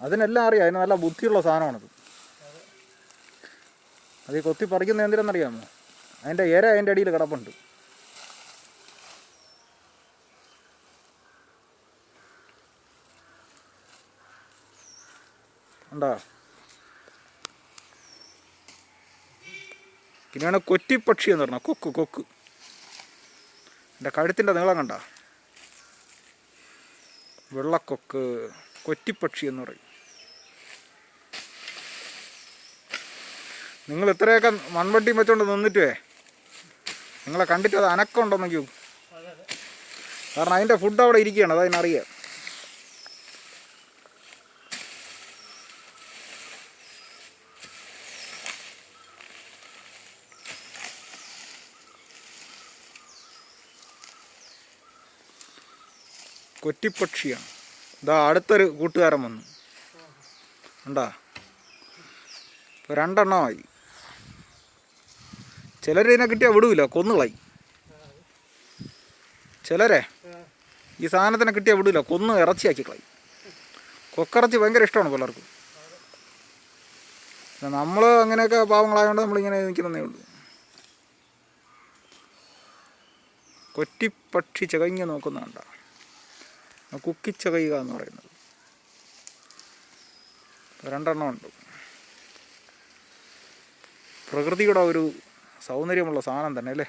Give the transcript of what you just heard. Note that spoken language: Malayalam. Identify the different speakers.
Speaker 1: അതിനെല്ലാം അറിയാം, അതിന് നല്ല ബുദ്ധിയുള്ള സാധനമാണത്. അത് ഈ കൊത്തി പറിക്കുന്ന എന്തിനെന്നറിയാമോ? അതിൻ്റെ ഇര അതിൻ്റെ അടിയിൽ കിടപ്പുണ്ട്. ഉണ്ടോ? പിന്നെയാണ് കൊറ്റിപ്പക്ഷി എന്ന് പറഞ്ഞാൽ കൊക്ക്. എൻ്റെ കഴുത്തിൻ്റെ നീളം കണ്ട, വെള്ളക്കൊക്ക്, കൊറ്റിപ്പക്ഷി എന്ന് പറയും. നിങ്ങൾ ഇത്രയൊക്കെ മൺവട്ടിയും വെച്ചോണ്ട് നിന്നിട്ടുവേ നിങ്ങളെ കണ്ടിട്ട് അത് അനക്കം ഉണ്ടോന്നൊക്കെയോ. കാരണം അതിൻ്റെ ഫുഡ് അവിടെ ഇരിക്കുകയാണ്, അതതിനറിയാം. കൊറ്റിപ്പക്ഷിയാണ്. ഇതാ അടുത്തൊരു കൂട്ടുകാരൻ വന്നു ഉണ്ടാ. ഇപ്പോൾ 2 എണ്ണമായി. ചിലർ ഇതിനെ കിട്ടിയാൽ വിടൂല, കൊന്നുകളായി. ചിലരെ ഈ സാധനത്തിനെ കിട്ടിയാൽ വിടൂല, കൊന്ന് ഇറച്ചിയാക്കി കളയും. കൊക്കിറച്ചി ഭയങ്കര ഇഷ്ടമാണ് പലർക്കും. നമ്മൾ അങ്ങനെയൊക്കെ പാവങ്ങളായതുകൊണ്ട് നമ്മളിങ്ങനെ നിൽക്കുന്നതേ ഉള്ളൂ. കൊറ്റിപ്പക്ഷി ചകഞ്ഞ് നോക്കുന്നുണ്ട, കുക്കിച്ചകയുക എന്ന് പറയുന്നത്. 2 എണ്ണമുണ്ട്. പ്രകൃതിയുടെ ഒരു സൗന്ദര്യമുള്ള സാധനം തന്നെ അല്ലേ.